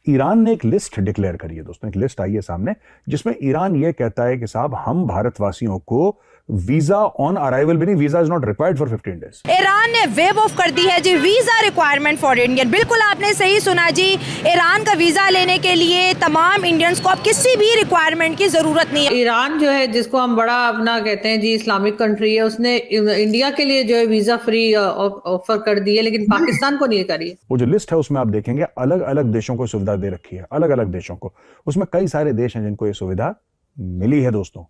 Iran ने एक list declare करी है दोस्तों, एक लिस्ट आई है सामने जिसमें ईरान ये कहता है कि साहब हम भारतवासियों को वीजा ऑन अराइवल भी नहीं, visa is not required for 15 days. Iran ने वेव ऑफ कर दी है जी वीजा रिक्वायरमेंट फॉर इंडियन। बिल्कुल आपने सही सुना जी, ईरान का वीजा लेने के लिए तमाम इंडियंस को अब किसी भी रिक्वायरमेंट की जरूरत नहीं है। ईरान जो है जिसको हम बड़ा अपना कहते हैं जी इस्लामिक कंट्री है, उसने इंडिया के लिए जो है वीजा फ्री ऑफर कर दी है, लेकिन पाकिस्तान को नहीं करी है। वो जो लिस्ट है उसमें आप देखेंगे अलग अलग देशों को सुविधा दे रखी है, अलग अलग देशों को। उसमें कई सारे देश हैं जिनको ये सुविधा मिली है दोस्तों,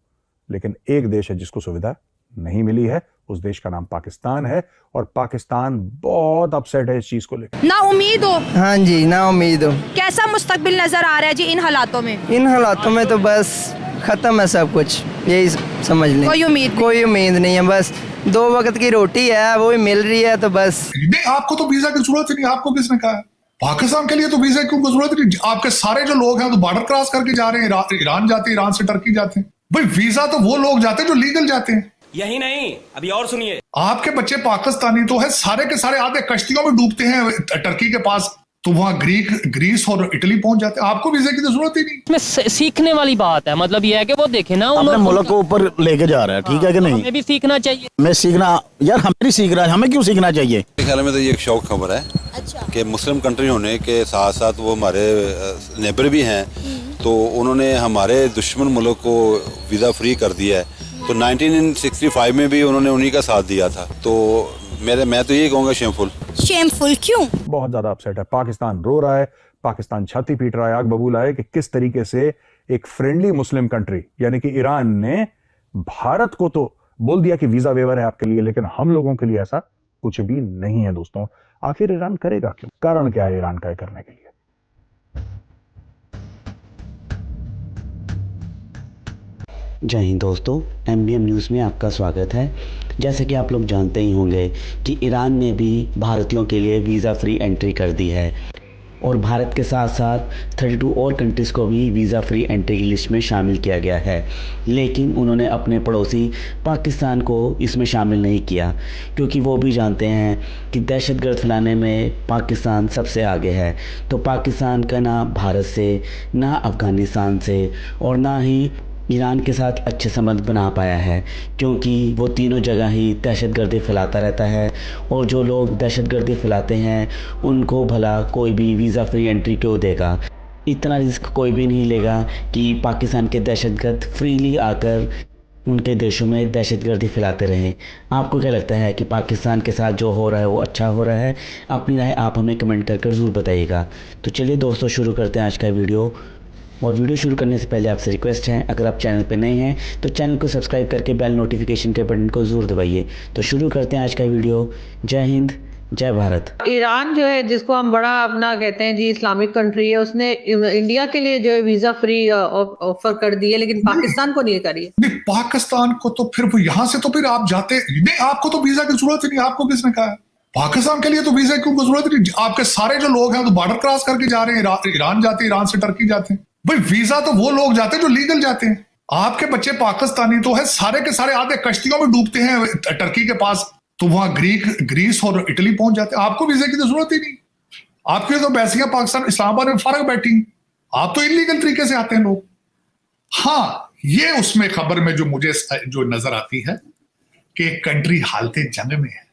लेकिन एक देश है जिसको सुविधा नहीं मिली है। उस देश का नाम पाकिस्तान है और पाकिस्तान बहुत अपसेट है इस चीज को लेकर। ना उम्मीद हो? हाँ जी, ना उम्मीद हो। कैसा मुस्तकबिल नजर आ रहा है जी इन हालातों में? इन हालातों में तो बस खत्म है सब कुछ, यही समझ लें। कोई उम्मीद नहीं है, बस 2 वक्त की रोटी है वो भी मिल रही है तो बस। नहीं, आपको तो वीजा की जरूरत ही नहीं। आपको किसने कहा? पाकिस्तान के लिए तो वीजा की जरूरत नहीं। आपके सारे जो लोग हैं तो बॉर्डर क्रॉस करके जा रहे हैं, ईरान जाते हैं, ईरान से टर्की जाते हैं। भाई वीजा तो वो लोग जाते हैं जो लीगल जाते हैं। यही नहीं, अभी और सुनिए। आपके बच्चे पाकिस्तानी तो है, सारे के सारे आधे कश्तियों में डूबते हैं टर्की के पास, तो वहां ग्रीस और इटली पहुंच जाते हैं। आपको वीजा की तो जरूरत ही नहीं। इसमें सीखने वाली बात है, मतलब ये है कि वो देखे ना अपने मुल्क को ऊपर लेके जा रहा है, ठीक है कि नहीं? हमें भी सीखना चाहिए। मैं सीखना यार, हमें नहीं सीख रहा है, हमें क्यों सीखना चाहिए? मेरे ख्याल में तो ये एक शौक खबर है। अच्छा। कि मुस्लिम कंट्री होने के साथ साथ वो हमारे नेबर भी हैं, तो उन्होंने हमारे दुश्मन मुल्क को वीज़ा फ्री कर दिया है। तो 1965 में भी उन्होंने उन्हीं का साथ दिया था। तो मैं तो यही कहूँगा शेमफुल क्यों? बहुत ज्यादा अपसेट है। पाकिस्तान रो रहा है, पाकिस्तान छाती पीट रहा है, आग बबूला है कि किस तरीके से एक फ्रेंडली मुस्लिम कंट्री यानी कि ईरान ने भारत को तो बोल दिया कि वीजा वेवर है आपके लिए, लेकिन हम लोगों के लिए ऐसा कुछ भी नहीं है दोस्तों। आखिर ईरान करेगा क्यों? कारण क्या है ईरान का करने के लिए? जय हिंद दोस्तों, MBM न्यूज़ में आपका स्वागत है। जैसे कि आप लोग जानते ही होंगे कि ईरान ने भी भारतीयों के लिए वीज़ा फ्री एंट्री कर दी है और भारत के साथ साथ 32 और कंट्रीज़ को भी वीज़ा फ्री एंट्री की लिस्ट में शामिल किया गया है, लेकिन उन्होंने अपने पड़ोसी पाकिस्तान को इसमें शामिल नहीं किया, क्योंकि वो भी जानते हैं कि दहशतगर्द फैलाने में पाकिस्तान सबसे आगे है। तो पाकिस्तान का ना भारत से, ना अफ़गानिस्तान से और ना ही ईरान के साथ अच्छे संबंध बना पाया है, क्योंकि वो तीनों जगह ही दहशतगर्दी फैलाता रहता है और जो लोग दहशतगर्दी फैलाते हैं उनको भला कोई भी वीज़ा फ्री एंट्री क्यों देगा? इतना रिस्क कोई भी नहीं लेगा कि पाकिस्तान के दहशतगर्द फ्रीली आकर उनके देशों में दहशतगर्दी फैलाते रहें। आपको क्या लगता है कि पाकिस्तान के साथ जो हो रहा है वो अच्छा हो रहा है? अपनी राय आप हमें कमेंट कर ज़रूर बताइएगा। तो चलिए दोस्तों, शुरू करते हैं आज का वीडियो। और वीडियो शुरू करने से पहले आपसे रिक्वेस्ट है, अगर आप चैनल पर नए हैं तो चैनल को सब्सक्राइब करके बेल नोटिफिकेशन के बटन को ज़रूर दबाइए। तो शुरू करते हैं आज का वीडियो। जय हिंद, जय भारत। ईरान जो है जिसको हम बड़ा अपना कहते हैं जी इस्लामिक कंट्री है, उसने इंडिया के लिए जो है वीजा फ्री ऑफर कर दी है, लेकिन पाकिस्तान को नहीं करी है। नहीं, पाकिस्तान को तो फिर वो यहां से तो फिर आप जाते नहीं। आपको तो वीजा की जरूरत ही नहीं। आपको किसने कहा? पाकिस्तान के लिए तो वीजा की जरूरत नहीं। आपके सारे जो लोग हैं तो बॉर्डर क्रॉस करके जा रहे हैं, ईरान जाते हैं, ईरान से टर्की जाते हैं। भाई वीजा तो वो लोग जाते हैं जो लीगल जाते हैं। आपके बच्चे पाकिस्तानी तो है, सारे के सारे आधे कश्तियों में डूबते हैं टर्की के पास, तो वहां ग्रीस और इटली पहुंच जाते हैं। आपको वीजा की तो जरूरत ही नहीं। आपके तो बैसियां पाकिस्तान इस्लामाबाद में फर्क बैठी, आप तो इलीगल तरीके से आते हैं लोग। हाँ, ये उसमें खबर में जो मुझे जो नजर आती है कि एक कंट्री हालते जंग में है,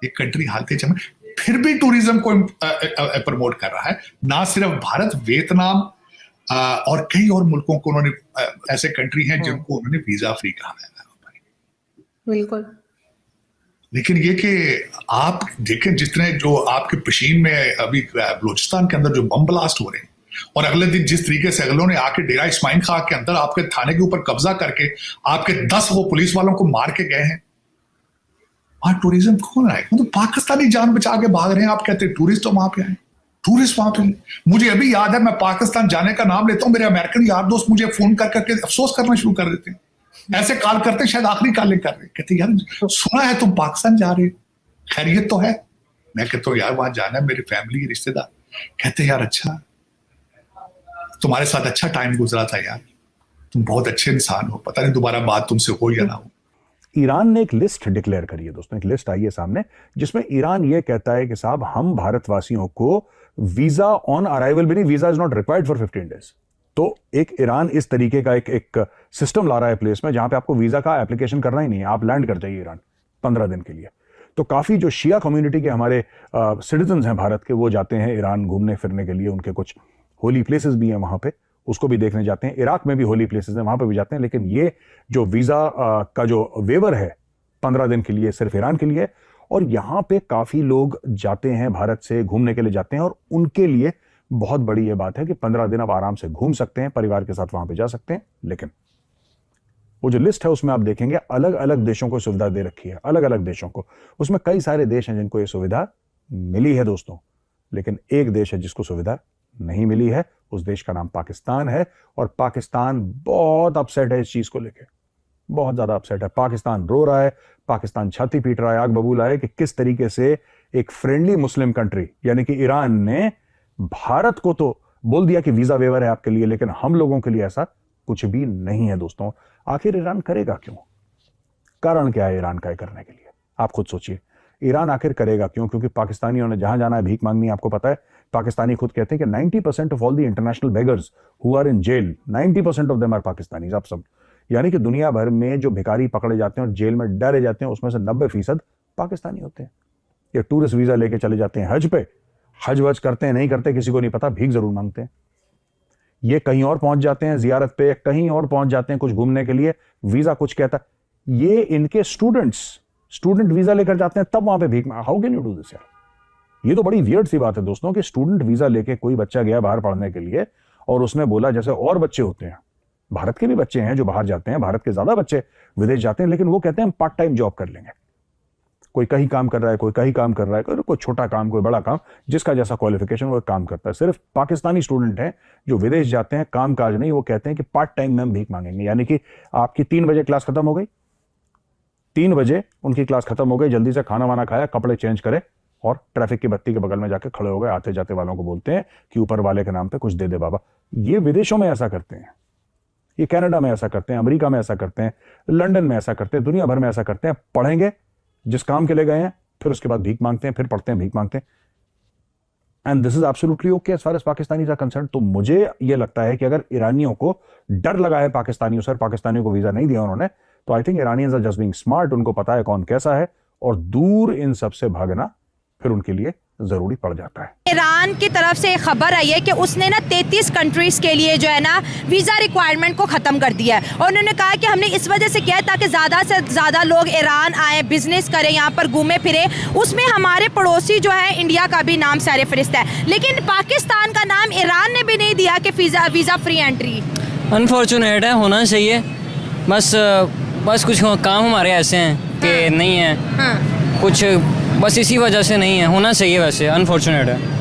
एक कंट्री हालते जंग में फिर भी टूरिज्म को प्रमोट कर रहा है। ना सिर्फ भारत, वियतनाम और कई और मुल्कों को उन्होंने ऐसे कंट्री हैं जिनको उन्होंने वीजा फ्री कहा है। बिल्कुल। लेकिन ये कि आप देखें जितने जो आपके पशीन में अभी बलूचिस्तान के अंदर जो बम ब्लास्ट हो रहे हैं, और अगले दिन जिस तरीके से अगलों ने आके डेरा इस्माइल खां के अंदर आपके थाने के ऊपर कब्जा करके आपके 10 वो पुलिस वालों को मार के गए हैं, वहां टूरिज्म कौन आएगा? तो पाकिस्तानी जान बचा के भाग रहे हैं। आप कहते हैं टूरिस्ट तो वहां पे आए, टूरिस्ट वहां पे। मुझे अभी याद है, मैं पाकिस्तान जाने का नाम लेता हूं, मेरे अमेरिकन यार दोस्त मुझे फोन कर करके अफसोस करना शुरू कर देते हैं। ऐसे कॉल करते शायद आखिरी कॉलिंग कर रहे, कहते यार सुना है तुम पाकिस्तान जा रहे, खैरियत तो है? मैं कहता हूँ यार वहां जाना है, मेरी फैमिली रिश्तेदार। कहते यार अच्छा, तुम्हारे साथ अच्छा टाइम गुजरा था यार, तुम बहुत अच्छे इंसान हो, पता नहीं दोबारा बात तुमसे हो या ना हो। ईरान ने एक लिस्ट डिक्लेयर करी है दोस्तों, एक लिस्ट आई है सामने जिसमें ईरान ये कहता है कि साहब हम भारतवासियों को वीजा ऑन अराइवल भी नहीं, visa is not required for 15 days. तो एक ईरान इस तरीके का एक सिस्टम ला रहा है प्लेस में जहां पे आपको वीजा का एप्लीकेशन करना ही नहीं है, आप लैंड कर जाइए ईरान 15 दिन के लिए। तो काफी जो शिया कम्युनिटी के हमारे सिटीजन हैं भारत के, वो जाते हैं ईरान घूमने फिरने के लिए, उनके कुछ होली प्लेसेस भी हैं वहां पे, उसको भी देखने जाते हैं। इराक में भी होली प्लेसेस हैं, वहां पे भी जाते हैं। लेकिन ये जो वीजा का जो वेवर है 15 दिन के लिए सिर्फ ईरान के लिए है। और यहां पे काफी लोग जाते हैं भारत से घूमने के लिए जाते हैं, और उनके लिए बहुत बड़ी ये बात है कि 15 दिन आप आराम से घूम सकते हैं, परिवार के साथ वहां पे जा सकते हैं। लेकिन वो जो लिस्ट है उसमें आप देखेंगे अलग अलग देशों को सुविधा दे रखी है, अलग अलग देशों को। उसमें कई सारे देश हैं जिनको ये सुविधा मिली है दोस्तों, लेकिन एक देश है जिसको सुविधा नहीं मिली है। उस देश का नाम पाकिस्तान है, और पाकिस्तान बहुत अपसेट है इस चीज को लेकर, बहुत ज्यादा अपसेट है। पाकिस्तान रो रहा है, पाकिस्तान छाती पीट रहा है, आग बबूला है कि किस तरीके से एक फ्रेंडली मुस्लिम कंट्री यानी कि ईरान ने भारत को तो बोल दिया कि वीजा वेवर है आपके लिए, लेकिन हम लोगों के लिए ऐसा कुछ भी नहीं है दोस्तों। आखिर ईरान करेगा क्यों? कारण क्या है ईरान का करने के लिए? आप खुद सोचिए, ईरान आखिर करेगा क्यों? क्योंकि पाकिस्तानियों ने जहां जाना है भीख मांगनी, आपको पता है। पाकिस्तानी खुद कहते हैं कि 90% of all the international beggars who are in jail, 90% of them are Pakistanis. आप सब यानी कि दुनिया भर में जो भिखारी पकड़े जाते हैं और जेल में डाले जाते हैं, उसमें से 90% पाकिस्तानी होते हैं। ये टूरिस्ट वीजा लेके चले जाते हैं हज पे, हज वज करते हैं नहीं करते किसी को नहीं पता, भीख जरूर मांगते हैं। ये कहीं और पहुंच जाते हैं जियारत पे, कहीं और पहुंच जाते हैं कुछ घूमने के लिए, वीजा कुछ कहता है। ये इनके स्टूडेंट वीजा लेकर जाते हैं, तब वहां पे भीख मांग। How can you do this यार? ये तो बड़ी वियर्ड सी बात है दोस्तों कि स्टूडेंट वीजा लेके कोई बच्चा गया बाहर पढ़ने के लिए, और उसने बोला जैसे और बच्चे होते हैं, भारत के भी बच्चे हैं जो बाहर जाते हैं, भारत के ज्यादा बच्चे विदेश जाते हैं, लेकिन वो कहते हैं हम पार्ट टाइम जॉब कर लेंगे। कोई कहीं काम कर रहा है, कोई कहीं काम कर रहा है, कोई छोटा काम, कोई बड़ा काम, जिसका जैसा क्वालिफिकेशन वो काम करता है। सिर्फ पाकिस्तानी स्टूडेंट हैं जो विदेश जाते हैं, काम काज नहीं, वो कहते हैं कि पार्ट टाइम में हम भीख मांगेंगे। यानी कि आपकी 3 बजे क्लास खत्म हो गई, 3 बजे उनकी क्लास खत्म हो गई, जल्दी से खाना वाना खाया, कपड़े चेंज करे, और ट्रैफिक की बत्ती के बगल में जाके खड़े हो गए। आते जाते वालों को बोलते हैं कि ऊपर वाले के नाम पे कुछ दे दे बाबा। ये विदेशों में ऐसा करते हैं, ये कनाडा में ऐसा करते हैं, अमेरिका में ऐसा करते हैं, लंदन में ऐसा करते हैं, दुनिया भर में ऐसा करते हैं। पढ़ेंगे जिस काम के लिए गए हैं, फिर उसके बाद भीख मांगते हैं, फिर पढ़ते हैं, भीख मांगते हैं। And this is absolutely okay as far as Pakistanis are concern. तो मुझे यह लगता है कि अगर ईरानियों को डर लगा है पाकिस्तानियों से, पाकिस्तानियों को वीजा नहीं दिया उन्होंने, तो I think Iranians are just being smart. उनको पता है कौन कैसा है, और दूर इन सबसे भागना फिर उनके लिए जरूरी पड़ जाता है। ईरान की तरफ से खबर आई है कि उसने ना 33 कंट्रीज के लिए जो है ना वीजा रिक्वायरमेंट को खत्म कर दिया है, और उन्होंने कहा कि हमने इस वजह से किया है ताकि ज्यादा से ज्यादा लोग ईरान आए, बिजनेस करें, यहाँ पर घूमे फिरे। उसमें हमारे पड़ोसी जो है इंडिया का भी नाम सारे फहरिस्त है, लेकिन पाकिस्तान का नाम ईरान ने भी नहीं दिया कि वीजा फ्री एंट्री। अनफॉर्चुनेट है, होना चाहिए। बस कुछ काम हमारे ऐसे हैं कि नहीं है, कुछ बस इसी वजह से नहीं है। होना चाहिए, वैसे अनफॉर्चुनेट है।